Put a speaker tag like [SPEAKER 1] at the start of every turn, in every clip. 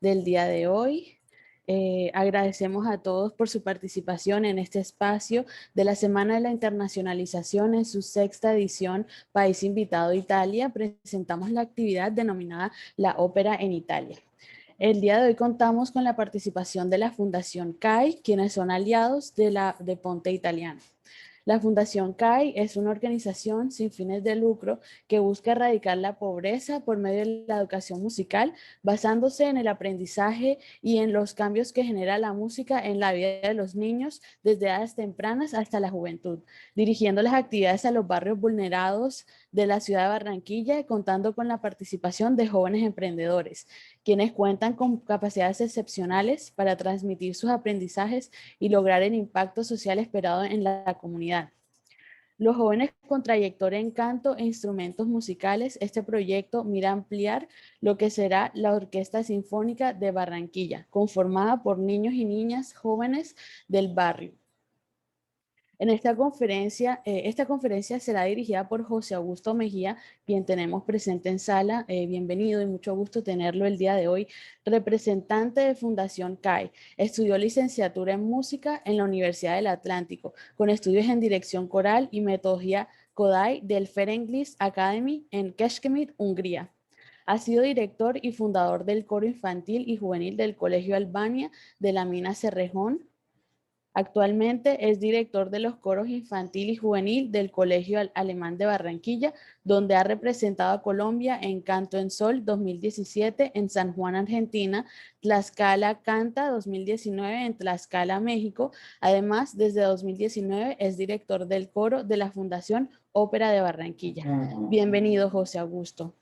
[SPEAKER 1] del día de hoy. Agradecemos a todos por su participación en este espacio de la Semana de la Internacionalización en su sexta edición, País Invitado Italia. Presentamos la actividad denominada La Ópera en Italia. El día de hoy contamos con la participación de la Fundación CAI, quienes son aliados de Ponte Italiano. La Fundación CAI es una organización sin fines de lucro que busca erradicar la pobreza por medio de la educación musical, basándose en el aprendizaje y en los cambios que genera la música en la vida de los niños desde edades tempranas hasta la juventud, dirigiendo las actividades a los barrios vulnerados de la ciudad de Barranquilla, contando con la participación de jóvenes emprendedores, quienes cuentan con capacidades excepcionales para transmitir sus aprendizajes y lograr el impacto social esperado en la comunidad. Los jóvenes con trayectoria en canto e instrumentos musicales, este proyecto mira ampliar lo que será la Orquesta Sinfónica de Barranquilla, conformada por niños y niñas jóvenes del barrio. En esta conferencia será dirigida por José Augusto Mejía, quien tenemos presente en sala. Bienvenido y mucho gusto tenerlo el día de hoy. Representante de Fundación CAI, estudió licenciatura en música en la Universidad del Atlántico, con estudios en dirección coral y metodología Kodály del Ferenc Academy en Kecskemét, Hungría. Ha sido director y fundador del coro infantil y juvenil del Colegio Albania de la Mina Cerrejón. Actualmente es director de los coros infantil y juvenil del Colegio Alemán de Barranquilla, donde ha representado a Colombia en Canto en Sol 2017 en San Juan, Argentina, Tlaxcala Canta 2019 en Tlaxcala, México. Además, desde 2019 es director del coro de la Fundación Ópera de Barranquilla. Bienvenido, José Augusto.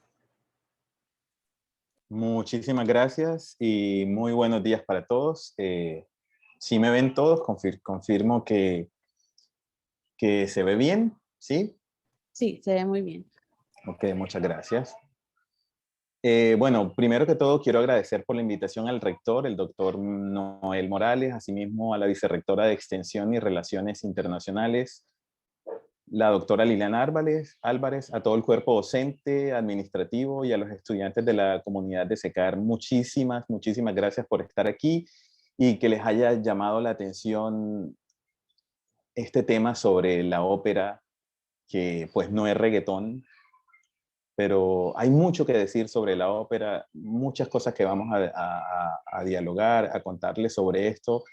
[SPEAKER 2] Muchísimas gracias y muy buenos días para todos. Si me ven todos, confirmo que se ve bien, ¿sí?
[SPEAKER 1] Sí, se ve muy bien.
[SPEAKER 2] Ok, muchas gracias. Bueno, primero que todo quiero agradecer por la invitación al rector, el doctor Noel Morales, asimismo a la vicerrectora de Extensión y Relaciones Internacionales, la doctora Liliana Álvarez, a todo el cuerpo docente, administrativo y a los estudiantes de la comunidad de SECAR. Muchísimas gracias por estar aquí y que les haya llamado la atención este tema sobre la ópera, que pues no es reggaetón, pero hay mucho que decir sobre la ópera, muchas cosas que vamos a dialogar, a contarles sobre esto,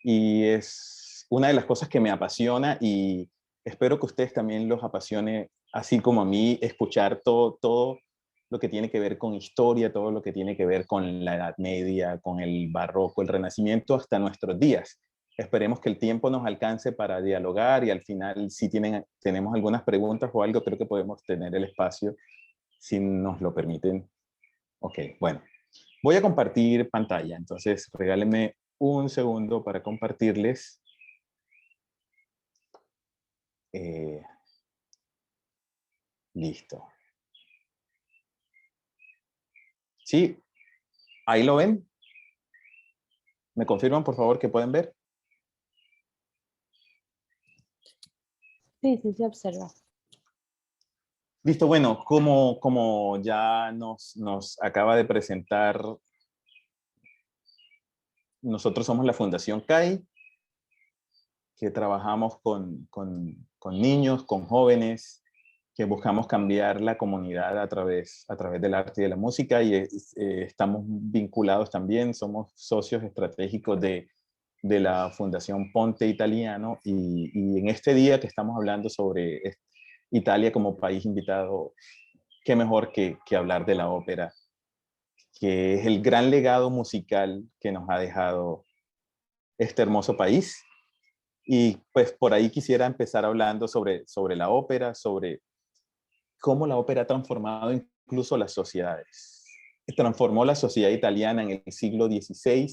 [SPEAKER 2] y es una de las cosas que me apasiona y espero que a ustedes también los apasione, así como a mí, escuchar todo lo que tiene que ver con historia, todo lo que tiene que ver con la Edad Media, con el Barroco, el Renacimiento, hasta nuestros días. Esperemos que el tiempo nos alcance para dialogar y al final, si tenemos algunas preguntas o algo, creo que podemos tener el espacio, si nos lo permiten. Ok, bueno. Voy a compartir pantalla, entonces regálenme un segundo para compartirles. Listo. ¿Sí? ¿Ahí lo ven? ¿Me confirman, por favor, que pueden ver?
[SPEAKER 1] Sí, sí se observa.
[SPEAKER 2] Listo, bueno, como ya nos acaba de presentar, nosotros somos la Fundación CAI, que trabajamos con niños, con jóvenes, que buscamos cambiar la comunidad a través del arte y de la música y estamos vinculados también, somos socios estratégicos de la Fundación Ponte Italiano y en este día que estamos hablando sobre Italia como país invitado, qué mejor que hablar de la ópera, que es el gran legado musical que nos ha dejado este hermoso país. Y pues por ahí quisiera empezar hablando sobre la ópera, sobre cómo la ópera ha transformado incluso las sociedades. Transformó la sociedad italiana en el siglo XVI,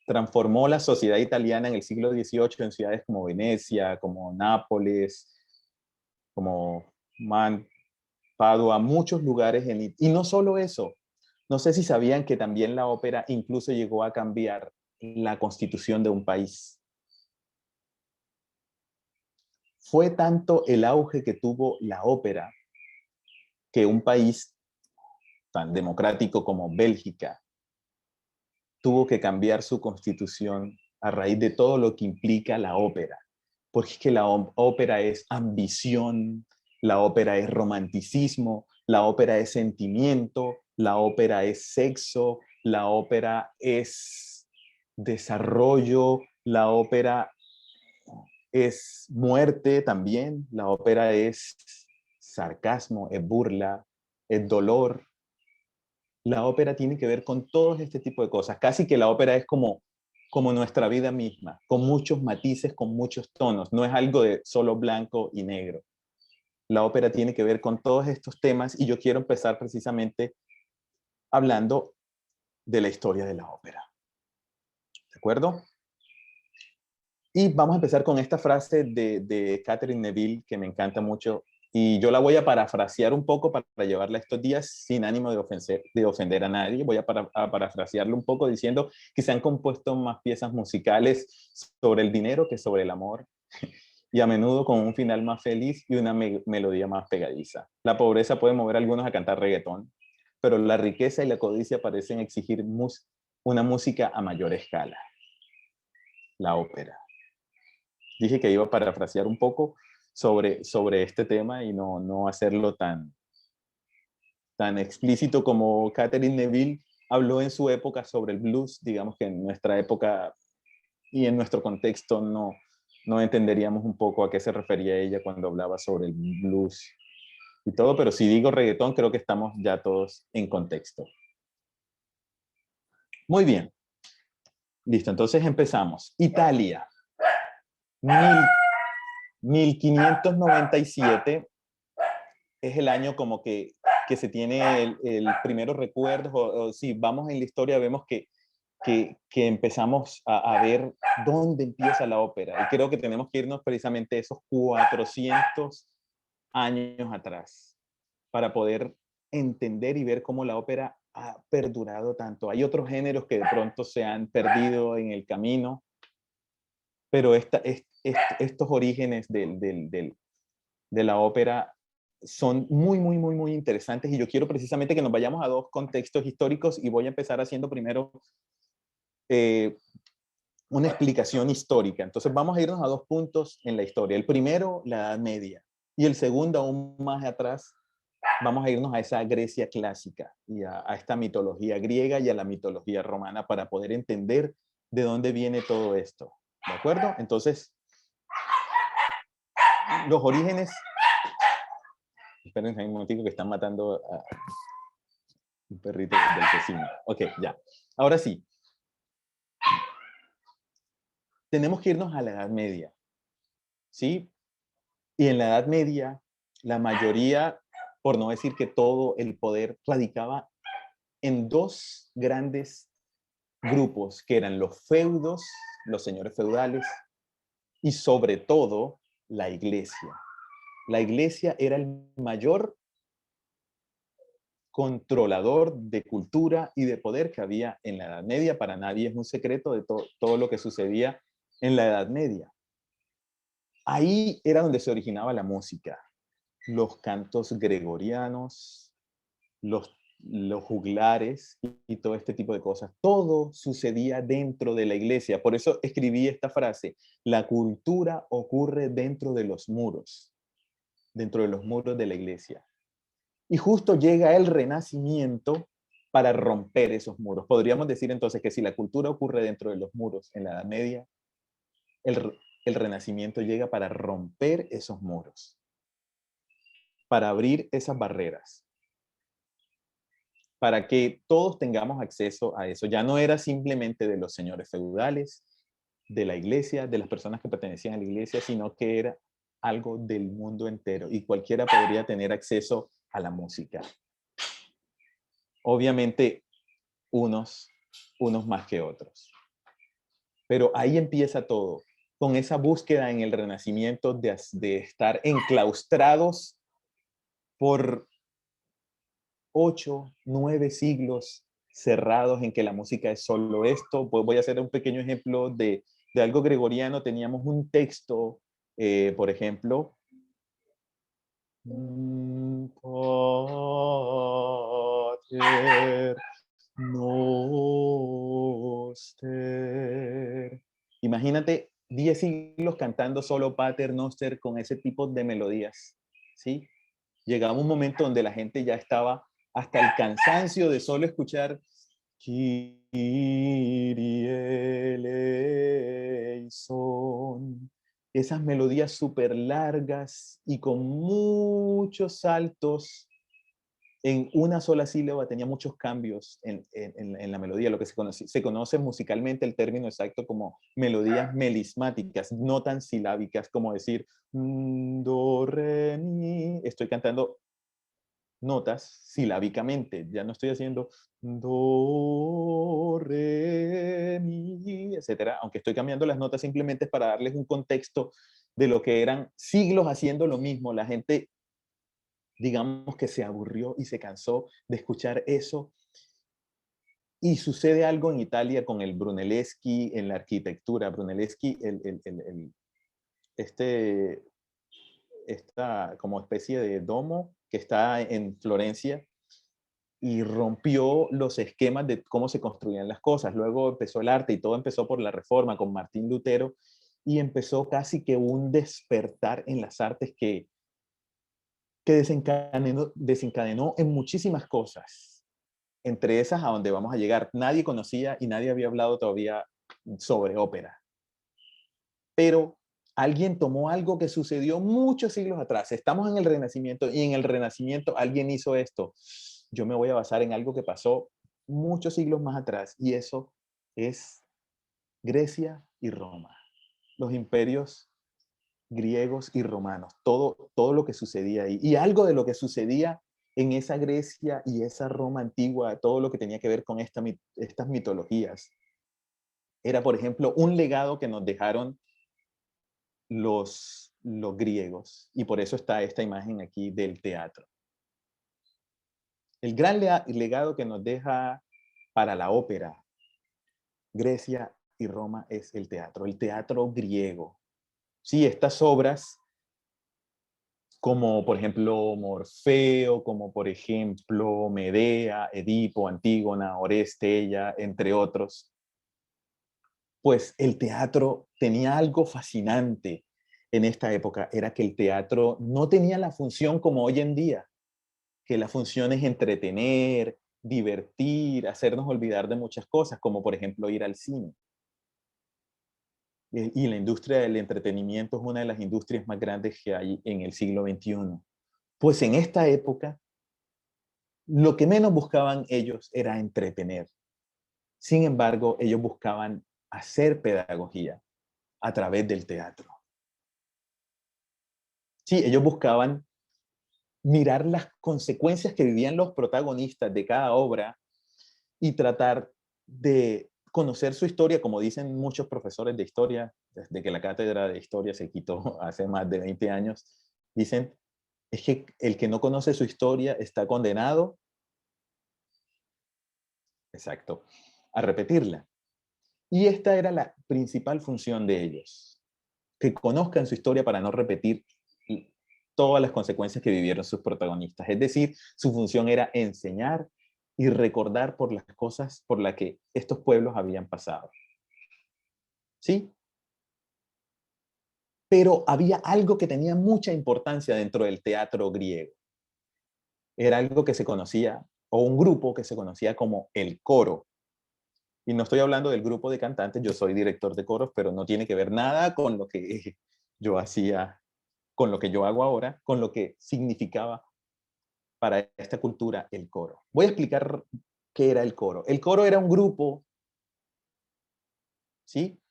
[SPEAKER 2] transformó la sociedad italiana en el siglo XVIII en ciudades como Venecia, como Nápoles, como Padua, muchos lugares. Y no solo eso, no sé si sabían que también la ópera incluso llegó a cambiar la constitución de un país. Fue tanto el auge que tuvo la ópera que un país tan democrático como Bélgica tuvo que cambiar su constitución a raíz de todo lo que implica la ópera. Porque es que la ópera es ambición, la ópera es romanticismo, la ópera es sentimiento, la ópera es sexo, la ópera es desarrollo, la ópera es muerte también, la ópera es sarcasmo, es burla, es dolor. La ópera tiene que ver con todo este tipo de cosas. Casi que la ópera es como nuestra vida misma, con muchos matices, con muchos tonos. No es algo de solo blanco y negro. La ópera tiene que ver con todos estos temas y yo quiero empezar precisamente hablando de la historia de la ópera. ¿De acuerdo? Y vamos a empezar con esta frase de Catherine Neville que me encanta mucho y yo la voy a parafrasear un poco para llevarla estos días sin ánimo de ofender a nadie. Voy a parafrasearlo un poco diciendo que se han compuesto más piezas musicales sobre el dinero que sobre el amor y a menudo con un final más feliz y una melodía más pegadiza. La pobreza puede mover a algunos a cantar reggaetón, pero la riqueza y la codicia parecen exigir una música a mayor escala, la ópera. Dije que iba a parafrasear un poco sobre este tema y no hacerlo tan explícito como Catherine Neville habló en su época sobre el blues. Digamos que en nuestra época y en nuestro contexto no entenderíamos un poco a qué se refería ella cuando hablaba sobre el blues y todo, pero si digo reggaetón creo que estamos ya todos en contexto. Muy bien, listo, entonces empezamos. Italia, 1597 es el año como que se tiene el primeros recuerdos, o si vamos en la historia vemos que empezamos a ver dónde empieza la ópera. Y creo que tenemos que irnos precisamente esos 400 años atrás para poder entender y ver cómo la ópera ha perdurado tanto. Hay otros géneros que de pronto se han perdido en el camino, pero estos orígenes de la ópera son muy, muy, muy, muy interesantes y yo quiero precisamente que nos vayamos a dos contextos históricos y voy a empezar haciendo primero una explicación histórica. Entonces vamos a irnos a dos puntos en la historia. El primero, la Edad Media, y el segundo, aún más atrás, vamos a irnos a esa Grecia clásica y a esta mitología griega y a la mitología romana para poder entender de dónde viene todo esto. ¿De acuerdo? Entonces, los orígenes. Esperen un momentico que están matando a un perrito del vecino. Ok, ya. Ahora sí. Tenemos que irnos a la Edad Media. ¿Sí? Y en la Edad Media, la mayoría, por no decir que todo el poder, radicaba en dos grandes grupos, que eran los feudos, los señores feudales, y sobre todo la iglesia. La iglesia era el mayor controlador de cultura y de poder que había en la Edad Media. Para nadie es un secreto de todo lo que sucedía en la Edad Media. Ahí era donde se originaba la música, los cantos gregorianos, los juglares y todo este tipo de cosas. Todo sucedía dentro de la iglesia. Por eso escribí esta frase: la cultura ocurre dentro de los muros de la iglesia. Y justo llega el Renacimiento para romper esos muros. Podríamos decir entonces que si la cultura ocurre dentro de los muros en la Edad Media, el Renacimiento llega para romper esos muros, para abrir esas barreras, para que todos tengamos acceso a eso. Ya no era simplemente de los señores feudales, de la iglesia, de las personas que pertenecían a la iglesia, sino que era algo del mundo entero y cualquiera podría tener acceso a la música. Obviamente, unos más que otros. Pero ahí empieza todo, con esa búsqueda en el Renacimiento de estar enclaustrados por 8, 9 siglos cerrados en que la música es solo esto. Pues voy a hacer un pequeño ejemplo de algo gregoriano. Teníamos un texto, por ejemplo, Pater noster. Imagínate 10 siglos cantando solo Pater Noster con ese tipo de melodías, ¿sí? Llegaba un momento donde la gente ya estaba hasta el cansancio de solo escuchar Kyrie eleison. Esas melodías súper largas y con muchos saltos en una sola sílaba, tenía muchos cambios en la melodía, lo que se conoce musicalmente el término exacto como melodías melismáticas, no tan silábicas como decir do, re, mi. Estoy cantando notas silábicamente, ya no estoy haciendo do, re, mi, etcétera, aunque estoy cambiando las notas simplemente para darles un contexto de lo que eran siglos haciendo lo mismo. La gente, digamos, que se aburrió y se cansó de escuchar eso. Y sucede algo en Italia con el Brunelleschi en la arquitectura. Brunelleschi, este, esta como especie de domo que está en Florencia, y rompió los esquemas de cómo se construían las cosas. Luego empezó el arte y todo empezó por la Reforma con Martín Lutero, y empezó casi que un despertar en las artes que desencadenó en muchísimas cosas. Entre esas, a donde vamos a llegar, nadie conocía y nadie había hablado todavía sobre ópera. Pero alguien tomó algo que sucedió muchos siglos atrás. Estamos en el Renacimiento y en el Renacimiento alguien hizo esto. Yo me voy a basar en algo que pasó muchos siglos más atrás, y eso es Grecia y Roma. Los imperios griegos y romanos, todo lo que sucedía ahí. Y algo de lo que sucedía en esa Grecia y esa Roma antigua, todo lo que tenía que ver con estas mitologías, era, por ejemplo, un legado que nos dejaron los griegos. Y por eso está esta imagen aquí del teatro. El gran legado que nos deja para la ópera Grecia y Roma es el teatro griego. Sí, estas obras, como por ejemplo Morfeo, como por ejemplo Medea, Edipo, Antígona, Oreste, ella, entre otros, pues el teatro tenía algo fascinante en esta época, era que el teatro no tenía la función como hoy en día, que la función es entretener, divertir, hacernos olvidar de muchas cosas, como por ejemplo ir al cine. Y la industria del entretenimiento es una de las industrias más grandes que hay en el siglo XXI. Pues en esta época, lo que menos buscaban ellos era entretener. Sin embargo, ellos buscaban hacer pedagogía a través del teatro. Sí, ellos buscaban mirar las consecuencias que vivían los protagonistas de cada obra y tratar de conocer su historia, como dicen muchos profesores de historia, desde que la cátedra de historia se quitó hace más de 20 años, dicen, es que el que no conoce su historia está condenado, exacto, a repetirla. Y esta era la principal función de ellos, que conozcan su historia para no repetir todas las consecuencias que vivieron sus protagonistas. Es decir, su función era enseñar y recordar por las cosas por las que estos pueblos habían pasado. ¿Sí? Pero había algo que tenía mucha importancia dentro del teatro griego. Era algo que se conocía, o un grupo que se conocía como el coro. Y no estoy hablando del grupo de cantantes, yo soy director de coros, pero no tiene que ver nada con lo que yo hacía, con lo que yo hago ahora, con lo que significaba para esta cultura el coro. Voy a explicar qué era el coro. El coro era un grupo, ¿sí?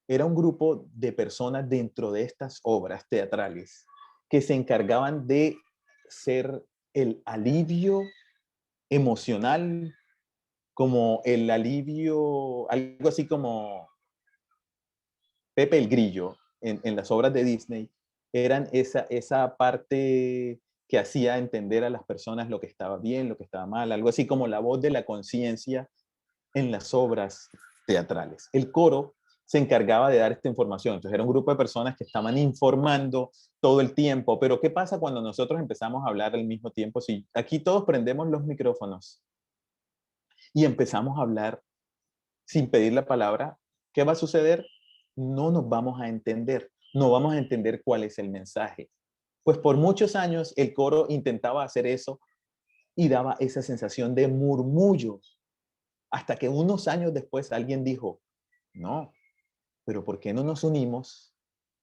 [SPEAKER 2] Era un grupo de personas dentro de estas obras teatrales que se encargaban de ser el alivio emocional, como el alivio, algo así como Pepe el Grillo en las obras de Disney, eran esa parte que hacía entender a las personas lo que estaba bien, lo que estaba mal, algo así como la voz de la conciencia en las obras teatrales. El coro se encargaba de dar esta información, entonces era un grupo de personas que estaban informando todo el tiempo, pero ¿qué pasa cuando nosotros empezamos a hablar al mismo tiempo? Si aquí todos prendemos los micrófonos y empezamos a hablar sin pedir la palabra, ¿qué va a suceder? No nos vamos a entender, no vamos a entender cuál es el mensaje. Pues por muchos años el coro intentaba hacer eso y daba esa sensación de murmullos, hasta que unos años después alguien dijo, no, pero ¿por qué no nos unimos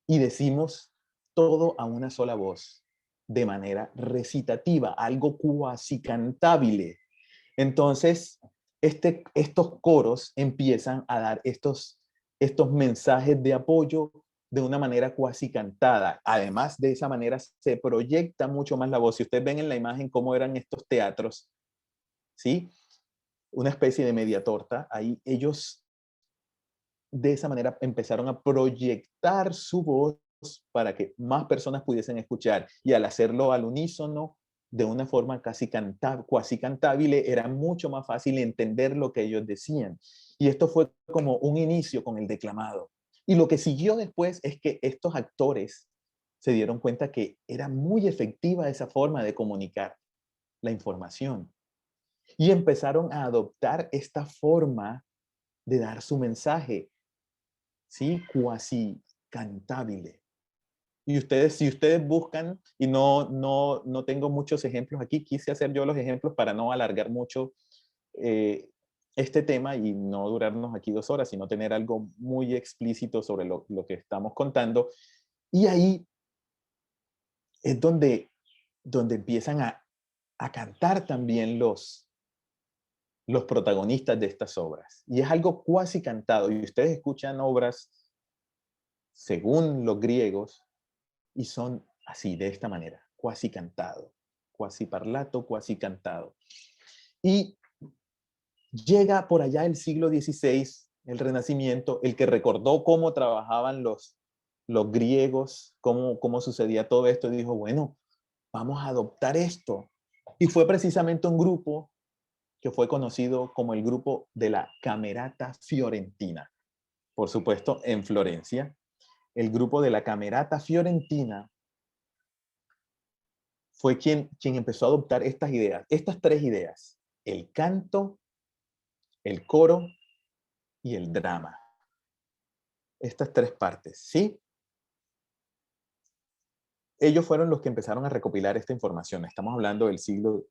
[SPEAKER 2] y decimos todo a una sola voz, de manera recitativa, algo cuasi cantable? Entonces, estos coros empiezan a dar estos mensajes de apoyo de una manera cuasi cantada. Además, de esa manera se proyecta mucho más la voz. Si ustedes ven en la imagen cómo eran estos teatros, ¿sí? Una especie de media torta, ahí ellos de esa manera empezaron a proyectar su voz para que más personas pudiesen escuchar. Y al hacerlo al unísono, de una forma cuasi cantable, era mucho más fácil entender lo que ellos decían. Y esto fue como un inicio con el declamado. Y lo que siguió después es que estos actores se dieron cuenta que era muy efectiva esa forma de comunicar la información. Y empezaron a adoptar esta forma de dar su mensaje, ¿sí? Cuasi cantable. Y ustedes, si ustedes buscan, y no tengo muchos ejemplos aquí, quise hacer yo los ejemplos para no alargar mucho este tema y no durarnos aquí 2 horas, sino tener algo muy explícito sobre lo que estamos contando. Y ahí es donde empiezan a cantar también los protagonistas de estas obras. Y es algo cuasi cantado. Y ustedes escuchan obras según los griegos y son así, de esta manera, cuasi cantado, cuasi parlato, cuasi cantado. Y llega por allá el siglo XVI, el Renacimiento, el que recordó cómo trabajaban los griegos, cómo sucedía todo esto, y dijo, bueno, vamos a adoptar esto. Y fue precisamente un grupo que fue conocido como el grupo de la Camerata Fiorentina. Por supuesto, en Florencia, el grupo de la Camerata Fiorentina fue quien empezó a adoptar estas ideas, estas 3 ideas: el canto, el coro y el drama. Estas 3 partes, ¿sí? Ellos fueron los que empezaron a recopilar esta información. Estamos hablando del siglo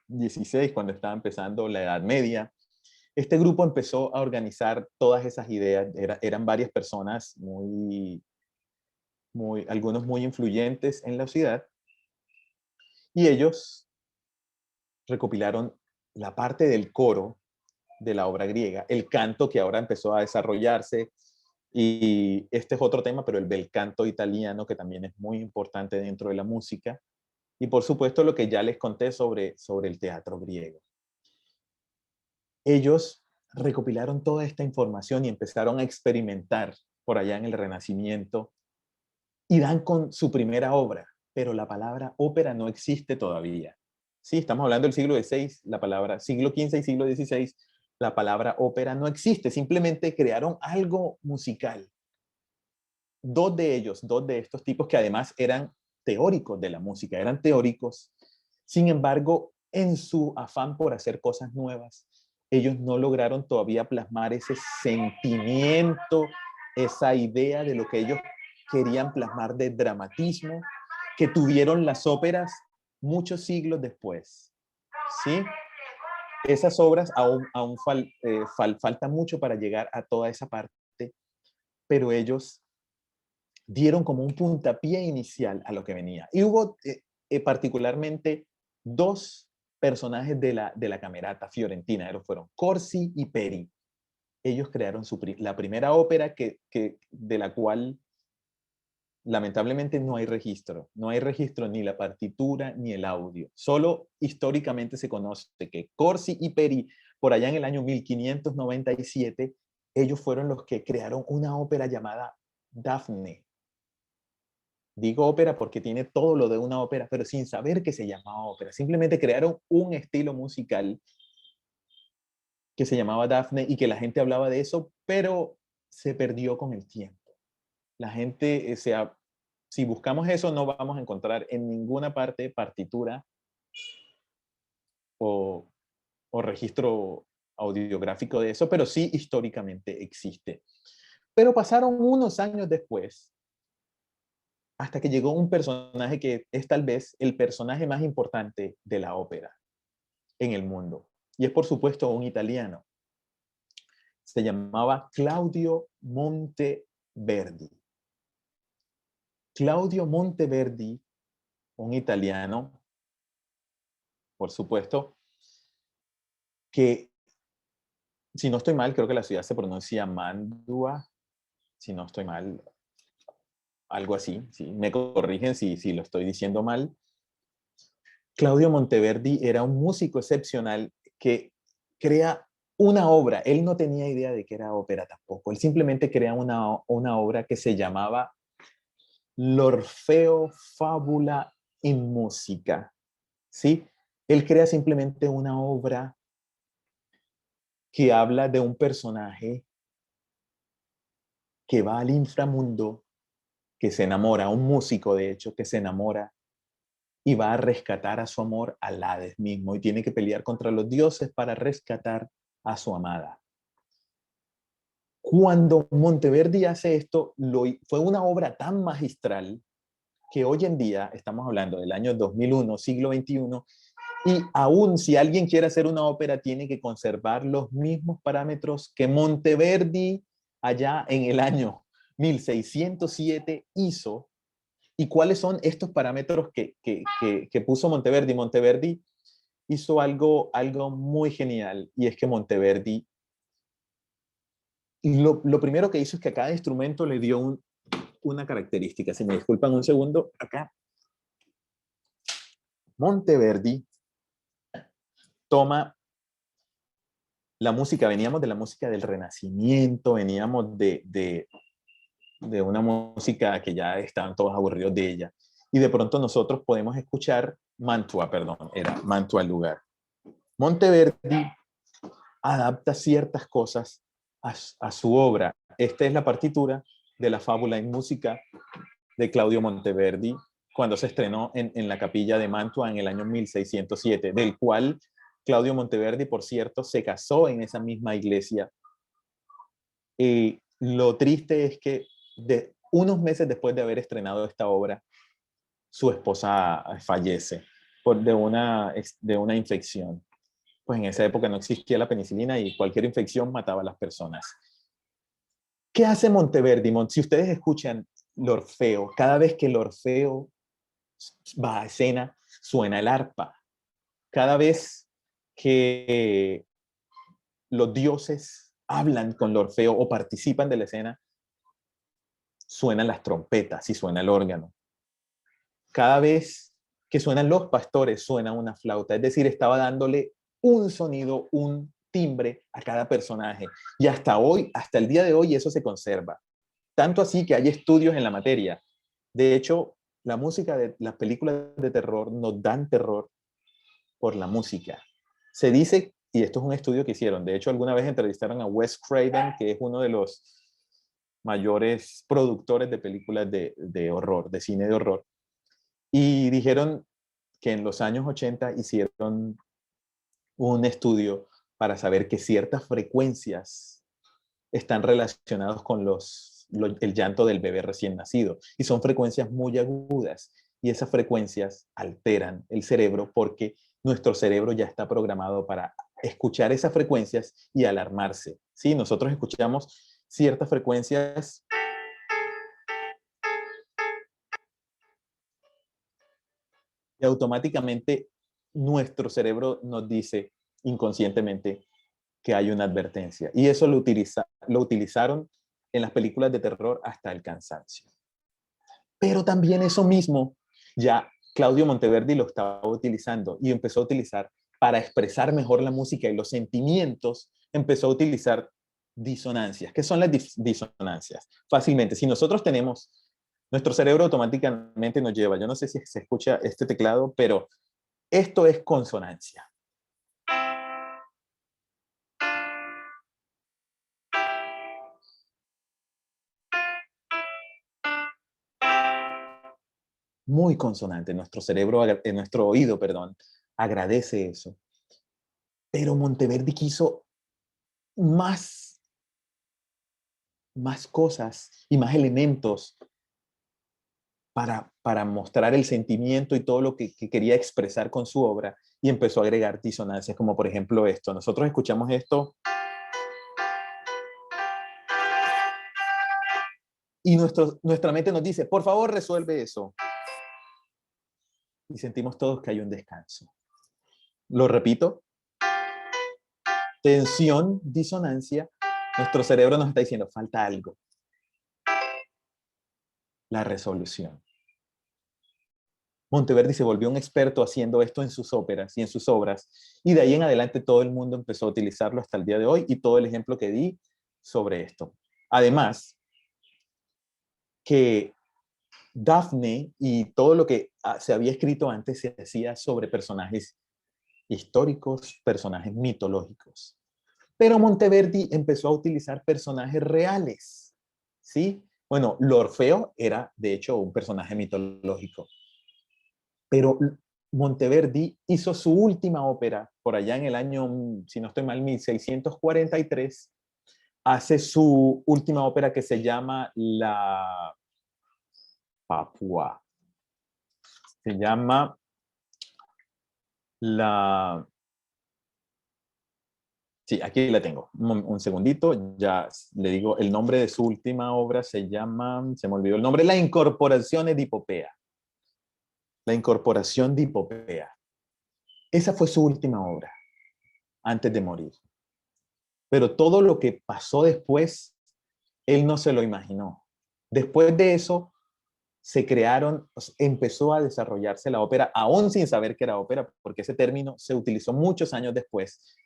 [SPEAKER 2] XVI, cuando estaba empezando la Edad Media. Este grupo empezó a organizar todas esas ideas. Eran varias personas, algunos muy influyentes en la ciudad, y ellos recopilaron la parte del coro de la obra griega, el canto que ahora empezó a desarrollarse, y este es otro tema, pero el bel canto italiano, que también es muy importante dentro de la música, y por supuesto lo que ya les conté sobre el teatro griego. Ellos recopilaron toda esta información y empezaron a experimentar por allá en el Renacimiento y dan con su primera obra, pero la palabra ópera no existe todavía. Sí, estamos hablando del siglo XVI, la palabra siglo XV y siglo XVI, la palabra ópera no existe, simplemente crearon algo musical. Dos de estos tipos que además eran teóricos de la música, eran teóricos, sin embargo, en su afán por hacer cosas nuevas, ellos no lograron todavía plasmar ese sentimiento, esa idea de lo que ellos querían plasmar de dramatismo que tuvieron las óperas muchos siglos después. ¿Sí? Esas obras aún falta mucho para llegar a toda esa parte, pero ellos dieron como un puntapié inicial a lo que venía. Y hubo particularmente 2 personajes de la Camerata Fiorentina, ellos fueron Corsi y Peri. Ellos crearon la primera ópera de la cual lamentablemente no hay registro ni la partitura ni el audio. Solo históricamente se conoce que Corsi y Peri, por allá en el año 1597, ellos fueron los que crearon una ópera llamada Dafne. Digo ópera porque tiene todo lo de una ópera, pero sin saber que se llamaba ópera. Simplemente crearon un estilo musical que se llamaba Dafne y que la gente hablaba de eso, pero se perdió con el tiempo. La gente, si buscamos eso, no vamos a encontrar en ninguna parte partitura o registro audiográfico de eso, pero sí históricamente existe. Pero pasaron unos años después, hasta que llegó un personaje que es tal vez el personaje más importante de la ópera en el mundo. Y es por supuesto un italiano. Se llamaba Claudio Monteverdi. Claudio Monteverdi, un italiano, por supuesto, que, si no estoy mal, creo que la ciudad se pronuncia Mantua, si no estoy mal, algo así, ¿sí? Me corrigen si lo estoy diciendo mal. Claudio Monteverdi era un músico excepcional que crea una obra. Él no tenía idea de que era ópera tampoco. Él simplemente crea una obra que se llamaba L'Orfeo Fábula en Música. ¿Sí? Él crea simplemente una obra que habla de un personaje que va al inframundo, que se enamora, un músico de hecho, que se enamora y va a rescatar a su amor al Hades mismo y tiene que pelear contra los dioses para rescatar a su amada. Cuando Monteverdi hace esto, fue una obra tan magistral que hoy en día, estamos hablando del año 2001, siglo XXI, y aún si alguien quiere hacer una ópera, tiene que conservar los mismos parámetros que Monteverdi allá en el año 1607 hizo. ¿Y cuáles son estos parámetros que puso Monteverdi? Monteverdi hizo algo muy genial, y es que Monteverdi, lo primero que hizo es que a cada instrumento le dio una característica. Si me disculpan un segundo, acá. Monteverdi toma la música, veníamos de la música del Renacimiento, veníamos de una música que ya estaban todos aburridos de ella. Y de pronto nosotros podemos escuchar Mantua, perdón, era Mantua el lugar. Monteverdi adapta ciertas cosas a su obra. Esta es la partitura de la fábula en música de Claudio Monteverdi cuando se estrenó en la capilla de Mantua en el año 1607, del cual Claudio Monteverdi, por cierto, se casó en esa misma iglesia. Lo triste es que unos meses después de haber estrenado esta obra, su esposa fallece de una infección. Pues en esa época no existía la penicilina y cualquier infección mataba a las personas. ¿Qué hace Monteverdi? Si ustedes escuchan l'Orfeo, cada vez que l'Orfeo va a escena, suena el arpa. Cada vez que los dioses hablan con l'Orfeo o participan de la escena, suenan las trompetas y suena el órgano. Cada vez que suenan los pastores, suena una flauta. Es decir, estaba dándole un sonido, un timbre a cada personaje. Y hasta hoy, hasta el día de hoy, eso se conserva. Tanto así que hay estudios en la materia. De hecho, la música de las películas de terror nos dan terror por la música. Se dice, y esto es un estudio que hicieron, de hecho alguna vez entrevistaron a Wes Craven, que es uno de los mayores productores de películas de horror, de cine de horror, y dijeron que en los años 80 hicieron un estudio para saber que ciertas frecuencias están relacionadas con el llanto del bebé recién nacido, y son frecuencias muy agudas, y esas frecuencias alteran el cerebro porque nuestro cerebro ya está programado para escuchar esas frecuencias y alarmarse. ¿Sí? Nosotros escuchamos ciertas frecuencias y automáticamente nuestro cerebro nos dice inconscientemente que hay una advertencia. Y eso lo utilizaron en las películas de terror hasta el cansancio. Pero también eso mismo ya Claudio Monteverdi lo estaba utilizando y empezó a utilizar para expresar mejor la música y los sentimientos, empezó a utilizar disonancias. ¿Qué son las disonancias? Fácilmente, si nosotros tenemos, nuestro cerebro automáticamente nos lleva, yo no sé si se escucha este teclado, pero esto es consonancia. Muy consonante. Nuestro cerebro, nuestro oído, perdón, agradece eso. Pero Monteverdi quiso más cosas y más elementos para mostrar el sentimiento y todo lo que quería expresar con su obra, y empezó a agregar disonancias, como por ejemplo esto. Nosotros escuchamos esto y nuestra mente nos dice, por favor, resuelve eso. Y sentimos todos que hay un descanso. Lo repito, tensión, disonancia. Nuestro cerebro nos está diciendo, falta algo. La resolución. Monteverdi se volvió un experto haciendo esto en sus óperas y en sus obras, y de ahí en adelante todo el mundo empezó a utilizarlo hasta el día de hoy, y todo el ejemplo que di sobre esto. Además, que Daphne y todo lo que se había escrito antes se hacía sobre personajes históricos, personajes mitológicos. Pero Monteverdi empezó a utilizar personajes reales, ¿sí? Bueno, Orfeo era, de hecho, un personaje mitológico. Pero Monteverdi hizo su última ópera por allá en el año, si no estoy mal, 1643. Hace su última ópera que se llama La Papua. Se llama la... Sí, aquí la tengo. Un segundito, ya le digo, el nombre de su última obra se llama, se me olvidó el nombre, La Incorporación de Hipopea. La Incorporación de Hipopea. Esa fue su última obra, antes de morir. Pero todo lo que pasó después, él no se lo imaginó. Después de eso, se crearon, empezó a desarrollarse la ópera, aún sin saber que era ópera, porque ese término se utilizó muchos años después.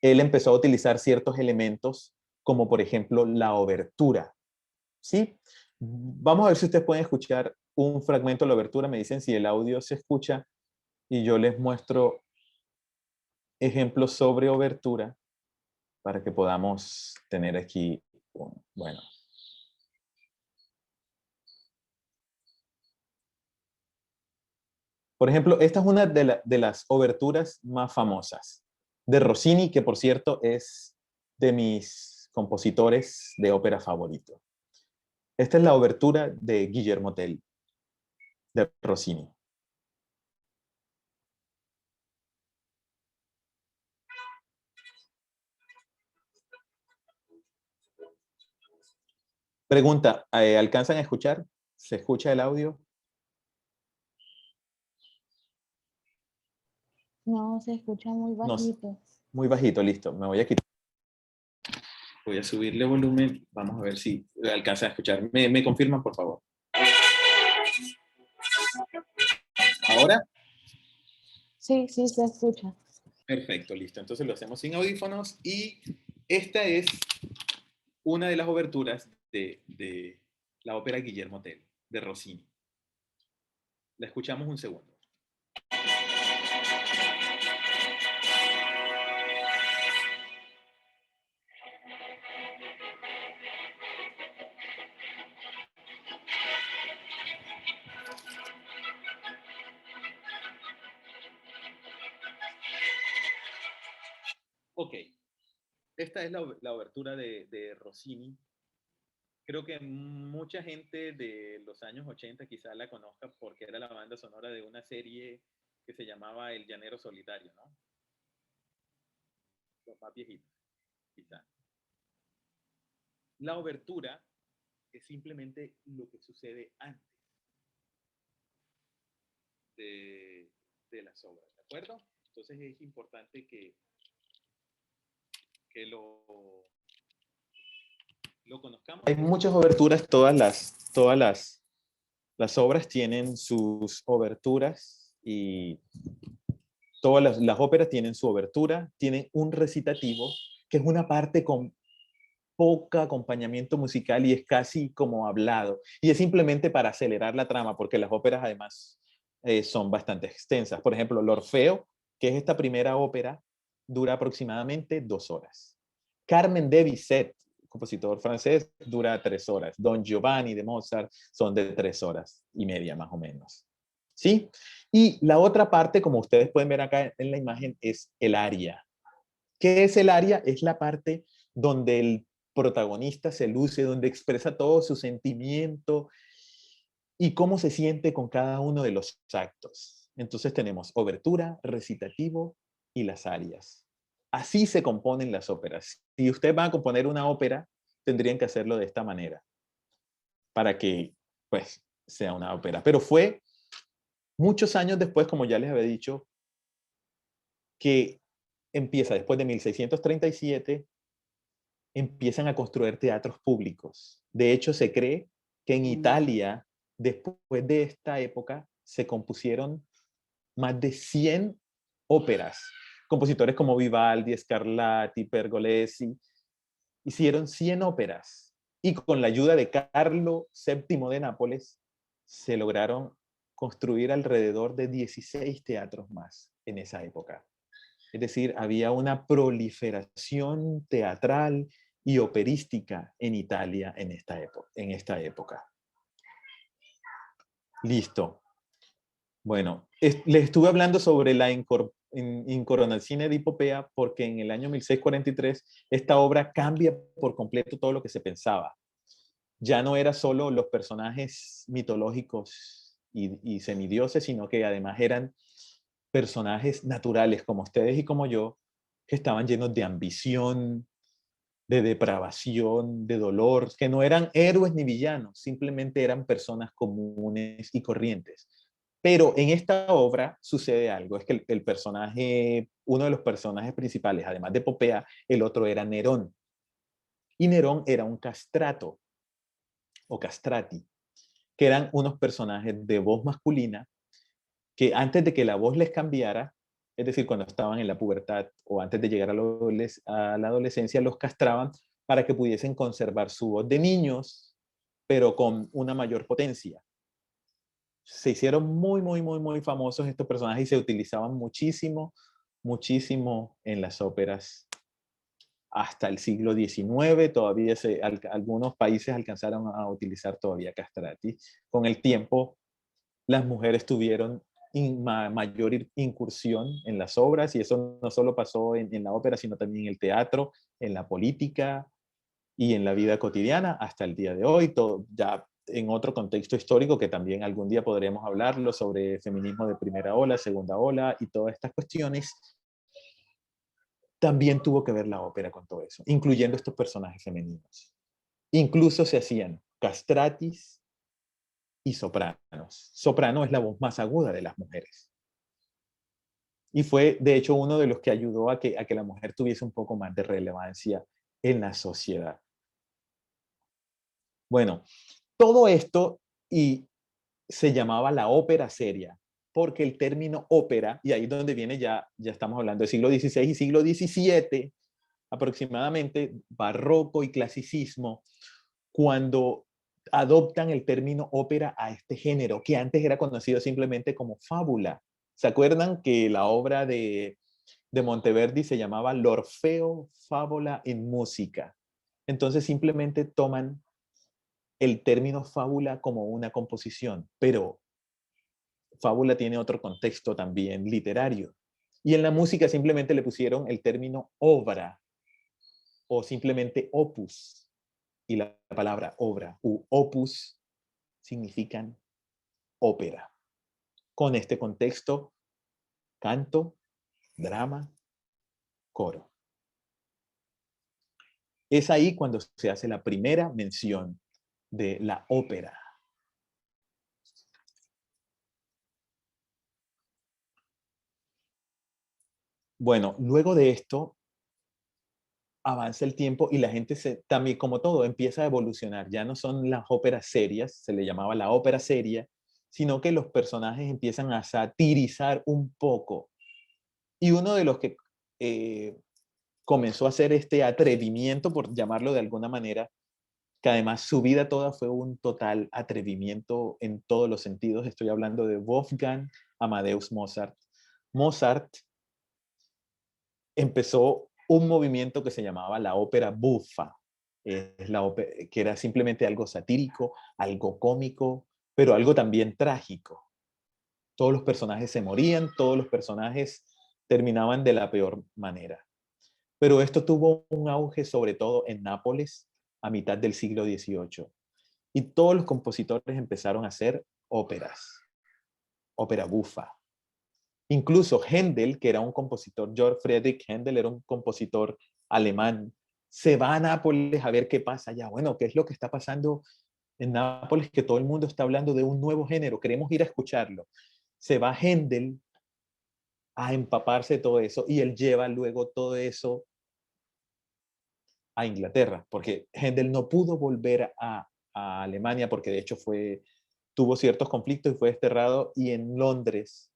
[SPEAKER 2] Él empezó a utilizar ciertos elementos, como por ejemplo la obertura. ¿Sí? Vamos a ver si ustedes pueden escuchar un fragmento de la obertura. Me dicen si el audio se escucha y yo les muestro ejemplos sobre obertura para que podamos tener aquí, bueno. Por ejemplo, esta es una de las oberturas más famosas de Rossini, que por cierto es de mis compositores de ópera favorito. Esta es la obertura de Guillermo Tell, de Rossini. Pregunta, ¿alcanzan a escuchar? ¿Se escucha el audio?
[SPEAKER 1] No, se escucha muy
[SPEAKER 2] No,
[SPEAKER 1] bajito.
[SPEAKER 2] muy bajito, listo. Me voy a quitar. Voy a subirle volumen. Vamos a ver si alcanzan a escuchar. ¿Me confirman, por favor? ¿Ahora?
[SPEAKER 1] Sí, sí, se escucha.
[SPEAKER 2] Perfecto, listo. Entonces lo hacemos sin audífonos, y esta es una de las oberturas de la ópera Guillermo Tell, de Rossini. La escuchamos un segundo. Ok, esta es la obertura de Rossini. Creo que mucha gente de los años 80 quizás la conozca porque era la banda sonora de una serie que se llamaba El Llanero Solitario, ¿no? Los más viejitos, quizás. La obertura es simplemente lo que sucede antes de las obras, ¿de acuerdo? Entonces es importante que lo conozcamos. Hay muchas oberturas, las obras tienen sus oberturas, y todas las óperas tienen su obertura, tienen un recitativo, que es una parte con poca acompañamiento musical y es casi como hablado. Y es simplemente para acelerar la trama, porque las óperas además son bastante extensas. Por ejemplo, el Orfeo, que es esta primera ópera, dura aproximadamente 2 horas. Carmen de Bizet, compositor francés, dura 3 horas. Don Giovanni de Mozart son de 3 horas y media más o menos. ¿Sí? Y la otra parte, como ustedes pueden ver acá en la imagen, es el aria. ¿Qué es el aria? Es la parte donde el protagonista se luce, donde expresa todo su sentimiento y cómo se siente con cada uno de los actos. Entonces tenemos obertura, recitativo y las arias. Así se componen las óperas. Si usted va a componer una ópera, tendrían que hacerlo de esta manera para que, pues, sea una ópera. Pero fue muchos años después, como ya les había dicho, que empieza después de 1637, empiezan a construir teatros públicos. De hecho, se cree que en Italia, después de esta época, se compusieron más de 100 óperas. Compositores como Vivaldi, Scarlatti, Pergolesi, hicieron 100 óperas. Y con la ayuda de Carlo VII de Nápoles, se lograron construir alrededor de 16 teatros más en esa época. Es decir, había una proliferación teatral y operística en Italia en esta época. Listo. Bueno, les estuve hablando sobre la Incoronazione di Popea porque en el año 1643 esta obra cambia por completo todo lo que se pensaba. Ya no era solo los personajes mitológicos y semidioses, sino que además eran personajes naturales como ustedes y como yo, que estaban llenos de ambición, de depravación, de dolor, que no eran héroes ni villanos, simplemente eran personas comunes y corrientes. Pero en esta obra sucede algo, es que el personaje, uno de los personajes principales, además de Popea, el otro era Nerón. Y Nerón era un castrato o castrati, que eran unos personajes de voz masculina que antes de que la voz les cambiara, es decir, cuando estaban en la pubertad o antes de llegar a la adolescencia, los castraban para que pudiesen conservar su voz de niños, pero con una mayor potencia. Se hicieron muy, muy, muy, muy famosos estos personajes y se utilizaban muchísimo, muchísimo en las óperas hasta el siglo XIX. Todavía algunos países alcanzaron a utilizar todavía castrati. Con el tiempo, las mujeres tuvieron mayor incursión en las obras y eso no solo pasó en la ópera, sino también en el teatro, en la política y en la vida cotidiana hasta el día de hoy, todo, ya en otro contexto histórico que también algún día podremos hablarlo sobre feminismo de primera ola, segunda ola y todas estas cuestiones. También tuvo que ver la ópera con todo eso, incluyendo estos personajes femeninos. Incluso se hacían castratis y sopranos. Soprano es la voz más aguda de las mujeres. Y fue, de hecho, uno de los que ayudó a que la mujer tuviese un poco más de relevancia en la sociedad. Bueno, todo esto y se llamaba la ópera seria, porque el término ópera, y ahí es donde viene ya estamos hablando del siglo XVI y siglo XVII, aproximadamente, barroco y clasicismo, cuando adoptan el término ópera a este género, que antes era conocido simplemente como fábula. ¿Se acuerdan que la obra de Monteverdi se llamaba L'Orfeo, fábula en música? Entonces simplemente toman el término fábula como una composición, pero fábula tiene otro contexto también literario. Y en la música simplemente le pusieron el término obra o simplemente opus. Y la palabra obra u opus significan ópera. Con este contexto, canto, drama, coro. Es ahí cuando se hace la primera mención de la ópera. Bueno, luego de esto avanza el tiempo y la gente también, como todo, empieza a evolucionar. Ya no son las óperas serias, se le llamaba la ópera seria, sino que los personajes empiezan a satirizar un poco. Y uno de los que comenzó a hacer este atrevimiento, por llamarlo de alguna manera, que además su vida toda fue un total atrevimiento en todos los sentidos. Estoy hablando de Wolfgang Amadeus Mozart. Mozart empezó un movimiento que se llamaba la ópera buffa, que era simplemente algo satírico, algo cómico, pero algo también trágico. Todos los personajes se morían, todos los personajes terminaban de la peor manera. Pero esto tuvo un auge sobre todo en Nápoles a mitad del siglo XVIII. Y todos los compositores empezaron a hacer óperas, ópera bufa. Incluso Händel, que era un compositor, Georg Friedrich Händel era un compositor alemán, se va a Nápoles a ver qué pasa allá. Bueno, ¿qué es lo que está pasando en Nápoles? Que todo el mundo está hablando de un nuevo género, queremos ir a escucharlo. Se va Händel a empaparse de todo eso y él lleva luego todo eso a Inglaterra, porque Händel no pudo volver a Alemania porque de hecho tuvo ciertos conflictos y fue desterrado, y en Londres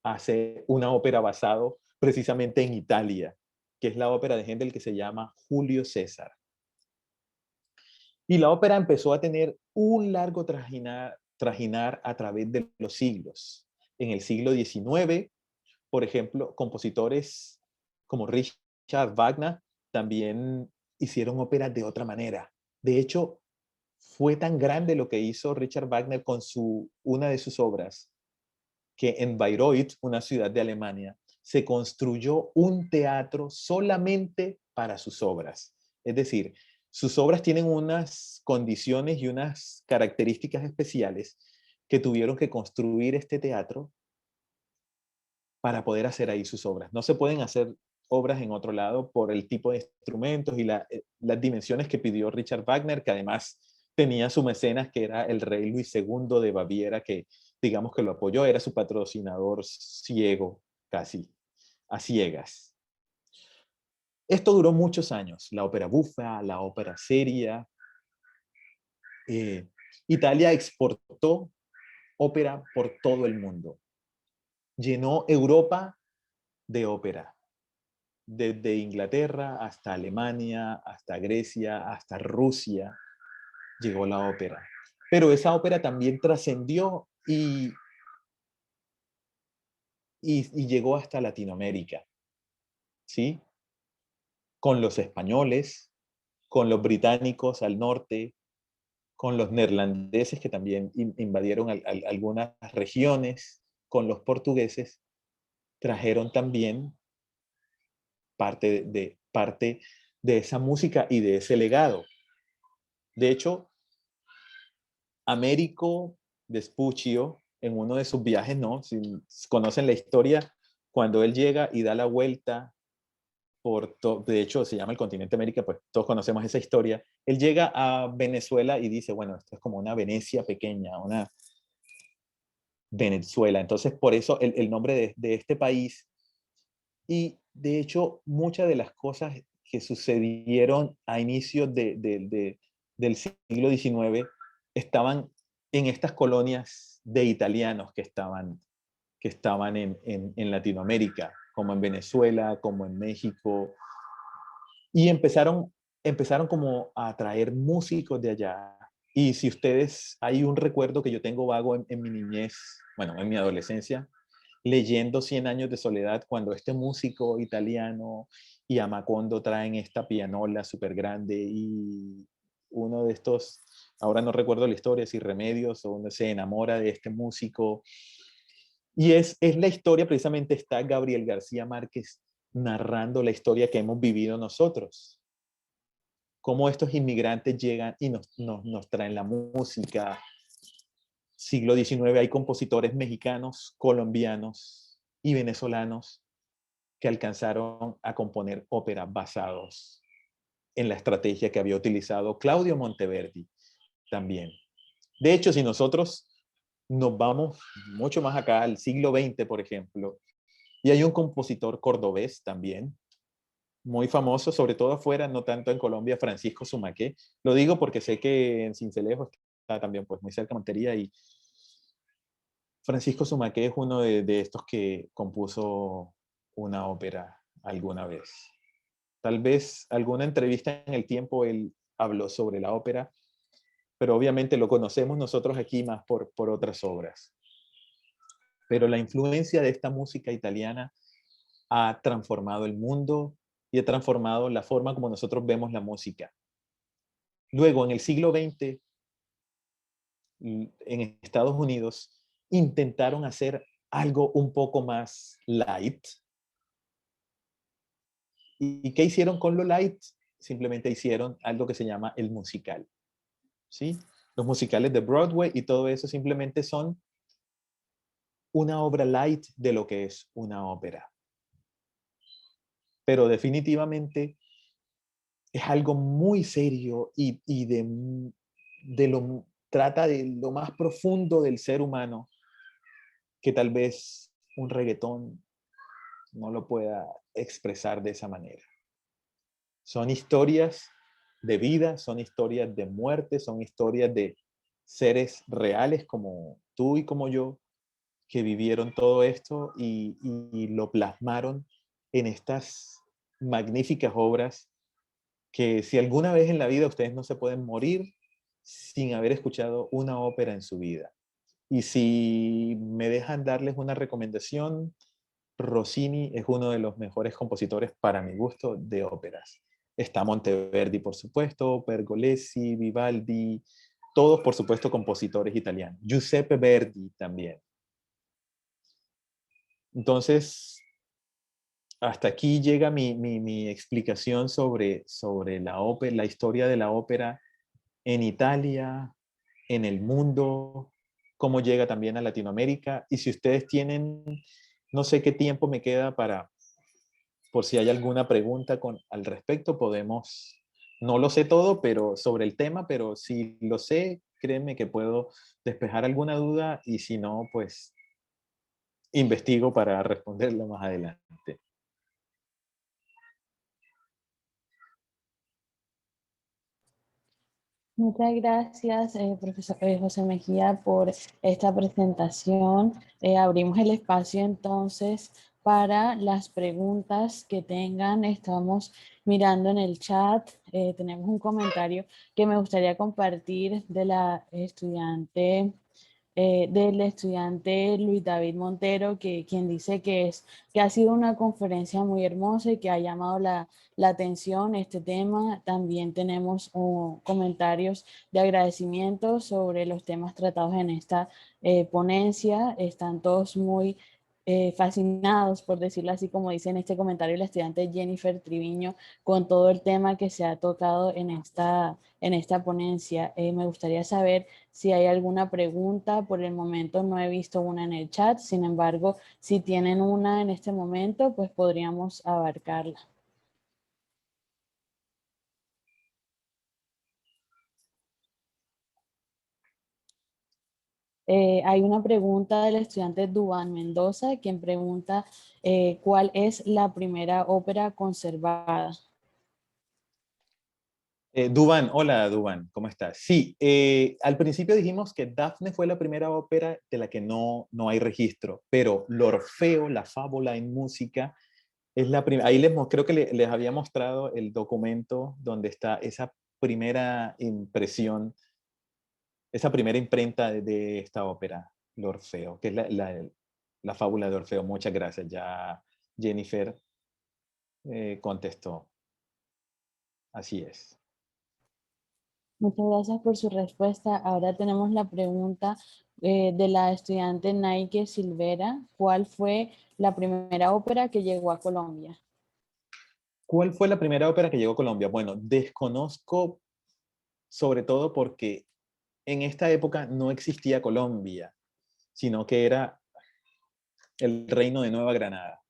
[SPEAKER 2] hace una ópera basado precisamente en Italia, que es la ópera de Händel que se llama Julio César. Y la ópera empezó a tener un largo trajinar a través de los siglos. En el siglo XIX, por ejemplo, compositores como Richard Wagner también hicieron óperas de otra manera. De hecho, fue tan grande lo que hizo Richard Wagner con una de sus obras, que en Bayreuth, una ciudad de Alemania, se construyó un teatro solamente para sus obras. Es decir, sus obras tienen unas condiciones y unas características especiales que tuvieron que construir este teatro para poder hacer ahí sus obras. No se pueden hacer obras en otro lado por el tipo de instrumentos y las dimensiones que pidió Richard Wagner, que además tenía su mecenas, que era el rey Luis II de Baviera, que digamos que lo apoyó, era su patrocinador ciego, casi, a ciegas. Esto duró muchos años, la ópera bufa, la ópera seria. Italia exportó ópera por todo el mundo. Llenó Europa de ópera, desde Inglaterra hasta Alemania, hasta Grecia, hasta Rusia, llegó la ópera. Pero esa ópera también trascendió y llegó hasta Latinoamérica, ¿sí? Con los españoles, con los británicos al norte, con los neerlandeses que también invadieron algunas regiones, con los portugueses, trajeron también parte de esa música y de ese legado. De hecho, Américo Vespuccio, en uno de sus viajes, ¿no? Si conocen la historia, cuando él llega y da la vuelta de hecho se llama el continente América, pues todos conocemos esa historia. Él llega a Venezuela y dice, bueno, esto es como una Venecia pequeña, una Venezuela. Entonces, por eso el nombre de este país. Y de hecho, muchas de las cosas que sucedieron a inicios del siglo XIX estaban en estas colonias de italianos que estaban en Latinoamérica, como en Venezuela, como en México, y empezaron como a traer músicos de allá. Y si ustedes, hay un recuerdo que yo tengo vago en mi niñez, bueno, en mi adolescencia, leyendo Cien años de soledad, cuando este músico italiano y Amacondo traen esta pianola súper grande y uno de estos, ahora no recuerdo la historia, si Remedios o uno se enamora de este músico. Y es la historia, precisamente está Gabriel García Márquez narrando la historia que hemos vivido nosotros. Cómo estos inmigrantes llegan y nos traen la música. Siglo XIX hay compositores mexicanos, colombianos y venezolanos que alcanzaron a componer óperas basados en la estrategia que había utilizado Claudio Monteverdi también. De hecho, si nosotros nos vamos mucho más acá, al siglo XX, por ejemplo, y hay un compositor cordobés también, muy famoso, sobre todo afuera, no tanto en Colombia, Francisco Sumaqué. Lo digo porque sé que en Sincelejo está también pues, muy cerca de Montería, y Francisco Sumaqué es uno de estos que compuso una ópera alguna vez. Tal vez alguna entrevista en el tiempo él habló sobre la ópera, pero obviamente lo conocemos nosotros aquí más por otras obras. Pero la influencia de esta música italiana ha transformado el mundo y ha transformado la forma como nosotros vemos la música. Luego, en el siglo XX, en Estados Unidos, intentaron hacer algo un poco más light, ¿Y qué hicieron con lo light? Simplemente hicieron algo que se llama el musical, ¿sí? Los musicales de Broadway y todo eso simplemente son una obra light de lo que es una ópera. Pero definitivamente es algo muy serio y trata de lo más profundo del ser humano que tal vez un reggaetón no lo pueda expresar de esa manera. Son historias de vida, son historias de muerte, son historias de seres reales como tú y como yo, que vivieron todo esto y lo plasmaron en estas magníficas obras que si alguna vez en la vida ustedes no se pueden morir sin haber escuchado una ópera en su vida. Y si me dejan darles una recomendación, Rossini es uno de los mejores compositores para mi gusto de óperas. Está Monteverdi, por supuesto, Pergolesi, Vivaldi, todos, por supuesto, compositores italianos. Giuseppe Verdi también. Entonces, hasta aquí llega mi explicación sobre la ópera, la historia de la ópera en Italia, en el mundo, cómo llega también a Latinoamérica. Y si ustedes tienen, no sé qué tiempo me queda por si hay alguna pregunta al respecto, podemos, no lo sé todo, pero sobre el tema, pero si lo sé, créeme que puedo despejar alguna duda y si no, pues investigo para responderlo más adelante.
[SPEAKER 1] Muchas gracias, profesor José Mejía, por esta presentación. Abrimos el espacio entonces para las preguntas que tengan. Estamos mirando en el chat. Tenemos un comentario que me gustaría compartir de la estudiante del estudiante Luis David Montero, quien dice que ha sido una conferencia muy hermosa y que ha llamado la atención este tema. También tenemos comentarios de agradecimiento sobre los temas tratados en esta ponencia. Están todos muy fascinados, por decirlo así, como dice en este comentario la estudiante Jennifer Triviño, con todo el tema que se ha tocado en esta ponencia. Me gustaría saber si hay alguna pregunta. Por el momento no he visto una en el chat, sin embargo, si tienen una en este momento, pues podríamos abarcarla. Hay una pregunta del estudiante Dubán Mendoza, quien pregunta ¿cuál es la primera ópera conservada?
[SPEAKER 2] Dubán, hola Dubán, ¿cómo estás? Sí, al principio dijimos que Dafne fue la primera ópera de la que no hay registro, pero l'Orfeo, la fábula en música, es la primera. Ahí creo que les había mostrado el documento donde está esa primera impresión, esa primera imprenta de esta ópera, l'Orfeo, que es la fábula de Orfeo. Muchas gracias, ya Jennifer contestó. Así es.
[SPEAKER 1] Muchas gracias por su respuesta. Ahora tenemos la pregunta de la estudiante Nike Silvera. ¿Cuál fue la primera ópera que llegó a Colombia?
[SPEAKER 2] ¿Cuál fue la primera ópera que llegó a Colombia? Bueno, desconozco sobre todo porque en esta época no existía Colombia, sino que era el reino de Nueva Granada.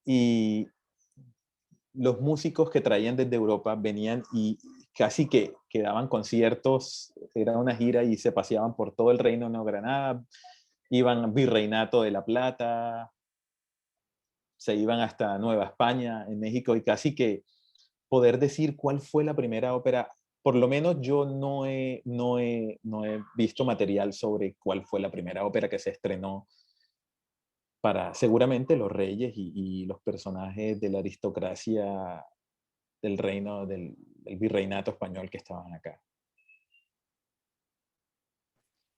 [SPEAKER 2] Y los músicos que traían desde Europa venían y casi que daban conciertos, era una gira y se paseaban por todo el reino de Nueva Granada, iban al Virreinato de La Plata, se iban hasta Nueva España, en México, y casi que poder decir cuál fue la primera ópera, por lo menos yo no he visto material sobre cuál fue la primera ópera que se estrenó para seguramente los reyes y los personajes de la aristocracia del reino del virreinato español que estaban acá.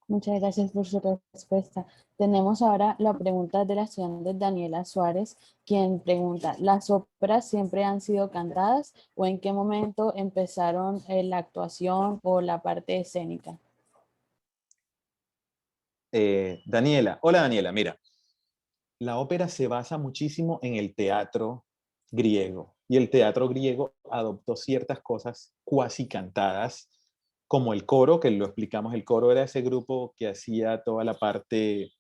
[SPEAKER 1] Muchas gracias por su respuesta. Tenemos ahora la pregunta de la estudiante Daniela Suárez, quien pregunta, ¿las óperas siempre han sido cantadas o en qué momento empezaron la actuación o la parte escénica?
[SPEAKER 2] Daniela, hola Daniela, mira, la ópera se basa muchísimo en el teatro griego. Y el teatro griego adoptó ciertas cosas cuasi cantadas, como el coro, que lo explicamos. El coro era ese grupo que hacía toda la parte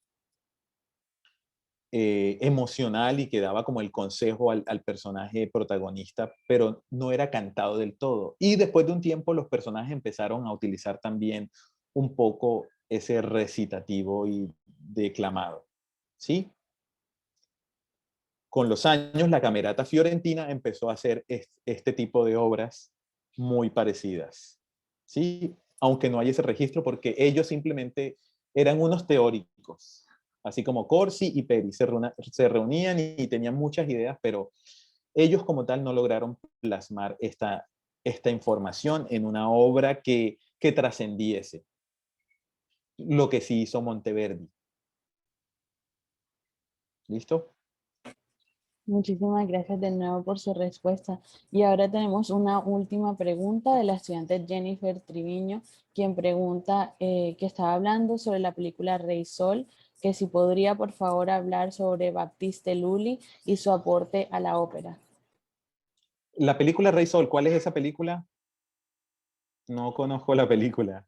[SPEAKER 2] emocional y que daba como el consejo al personaje protagonista, pero no era cantado del todo. Y después de un tiempo los personajes empezaron a utilizar también un poco ese recitativo y declamado, ¿sí? Con los años la Camerata Fiorentina empezó a hacer este tipo de obras muy parecidas, ¿sí? Aunque no hay ese registro porque ellos simplemente eran unos teóricos, así como Corsi y Peri se reunían y tenían muchas ideas, pero ellos como tal no lograron plasmar esta información en una obra que trascendiese, lo que sí hizo Monteverdi. ¿Listo?
[SPEAKER 1] Muchísimas gracias de nuevo por su respuesta. Y ahora tenemos una última pregunta de la estudiante Jennifer Triviño, quien pregunta que estaba hablando sobre la película Rey Sol, que si podría por favor hablar sobre Baptiste Lully y su aporte a la ópera.
[SPEAKER 2] La película Rey Sol, ¿cuál es esa película? No conozco la película.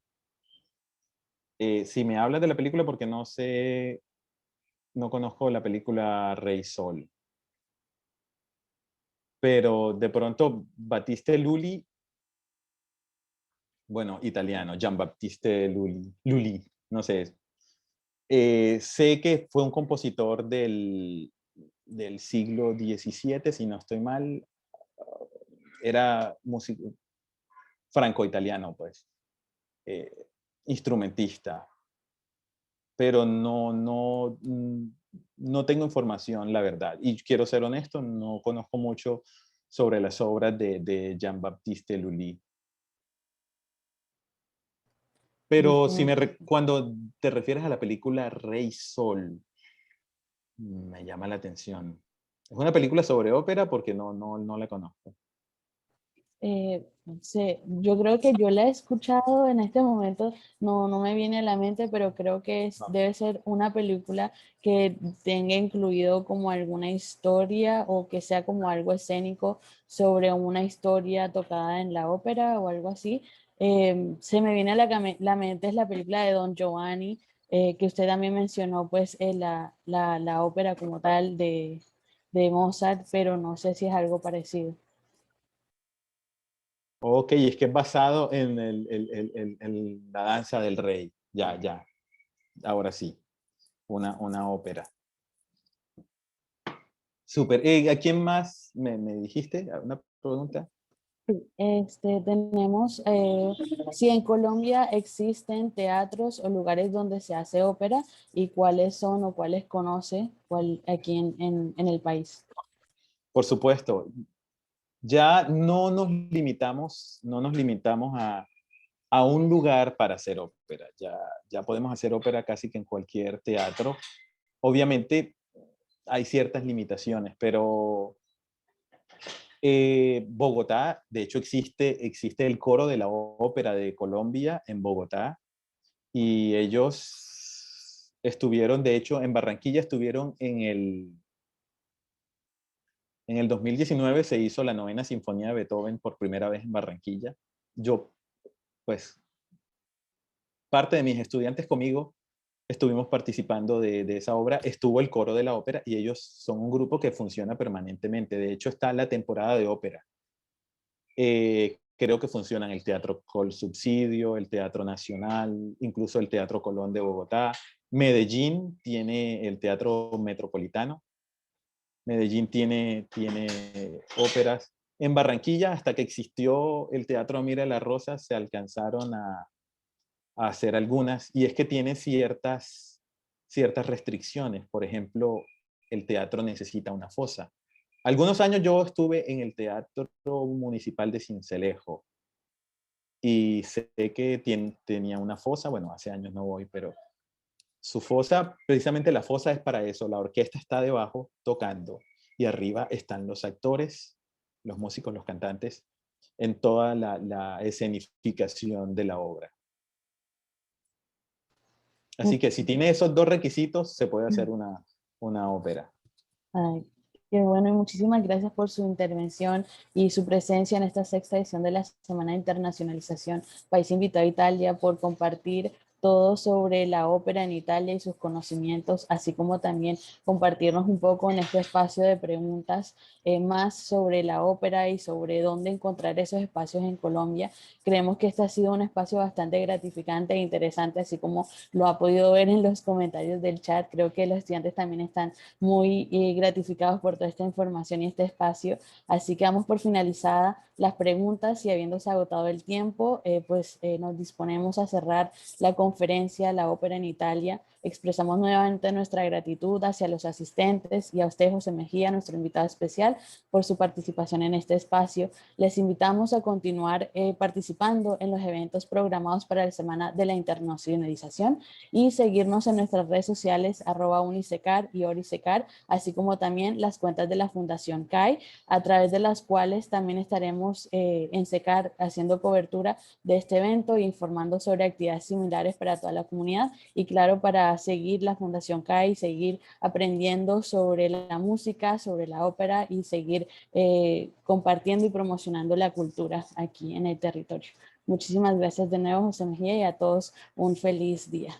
[SPEAKER 2] Si me hablas de la película, porque no sé, no conozco la película Rey Sol. Pero de pronto, Battiste Lully, bueno, italiano, Giambattista Lully, Lully, no sé. Sé que fue un compositor del siglo XVII, si no estoy mal. Era músico franco-italiano, pues. Eh, instrumentista. Pero no tengo información, la verdad. Y quiero ser honesto, no conozco mucho sobre las obras de Jean-Baptiste Lully. Pero cuando te refieres a la película Rey Sol, me llama la atención. ¿Es una película sobre ópera? Porque no la conozco.
[SPEAKER 1] Sí, yo creo que yo la he escuchado en este momento, no me viene a la mente, pero creo que
[SPEAKER 2] No.
[SPEAKER 1] debe ser una película que tenga incluido como alguna historia o que sea como algo escénico sobre una historia tocada en la ópera o algo así. Se me viene a la mente es la película de Don Giovanni, que usted también mencionó, pues la ópera como tal de Mozart, pero no sé si es algo parecido.
[SPEAKER 2] Ok, es que es basado en la danza del rey. Ya. Ahora sí, una ópera. Súper. ¿A quién más me dijiste? ¿Una pregunta?
[SPEAKER 1] Tenemos, si en Colombia existen teatros o lugares donde se hace ópera y cuáles son o cuáles conoce aquí en el país.
[SPEAKER 2] Por supuesto. Ya no nos limitamos a un lugar para hacer ópera. Ya podemos hacer ópera casi que en cualquier teatro. Obviamente hay ciertas limitaciones, pero Bogotá, de hecho existe el coro de la ópera de Colombia en Bogotá y ellos estuvieron, de hecho, en Barranquilla estuvieron en el 2019 se hizo la novena sinfonía de Beethoven por primera vez en Barranquilla. Yo, pues, parte de mis estudiantes conmigo estuvimos participando de esa obra. Estuvo el coro de la ópera y ellos son un grupo que funciona permanentemente. De hecho, está la temporada de ópera. Creo que funcionan el Teatro Col Subsidio, el Teatro Nacional, incluso el Teatro Colón de Bogotá. Medellín tiene el Teatro Metropolitano. Medellín tiene óperas. En Barranquilla, hasta que existió el Teatro Mira la Rosa, se alcanzaron a hacer algunas, y es que tiene ciertas restricciones. Por ejemplo, el teatro necesita una fosa. Algunos años yo estuve en el Teatro Municipal de Sincelejo y sé que tenía una fosa, bueno, hace años no voy, pero su fosa, precisamente la fosa es para eso, la orquesta está debajo tocando y arriba están los actores, los músicos, los cantantes, en toda la escenificación de la obra. Así que si tiene esos dos requisitos, se puede hacer una ópera.
[SPEAKER 1] Ay, Qué bueno, y muchísimas gracias por su intervención y su presencia en esta sexta edición de la Semana de Internacionalización País Invitado Italia, por compartir todo sobre la ópera en Italia y sus conocimientos, así como también compartirnos un poco en este espacio de preguntas más sobre la ópera y sobre dónde encontrar esos espacios en Colombia. Creemos que este ha sido un espacio bastante gratificante e interesante, así como lo ha podido ver en los comentarios del chat. Creo que los estudiantes también están muy gratificados por toda esta información y este espacio. Así que damos por finalizada las preguntas y habiéndose agotado el tiempo, nos disponemos a cerrar la conferencia La Ópera en Italia. Expresamos nuevamente nuestra gratitud hacia los asistentes y a usted, José Mejía, nuestro invitado especial, por su participación en este espacio. Les invitamos a continuar participando en los eventos programados para la Semana de la Internacionalización y seguirnos en nuestras redes sociales @unisecar y orisecar, así como también las cuentas de la Fundación CAI, a través de las cuales también estaremos en SECAR haciendo cobertura de este evento e informando sobre actividades similares para toda la comunidad y claro, para seguir la Fundación CAI, seguir aprendiendo sobre la música, sobre la ópera y seguir compartiendo y promocionando la cultura aquí en el territorio. Muchísimas gracias de nuevo, José Mejía, y a todos un feliz día.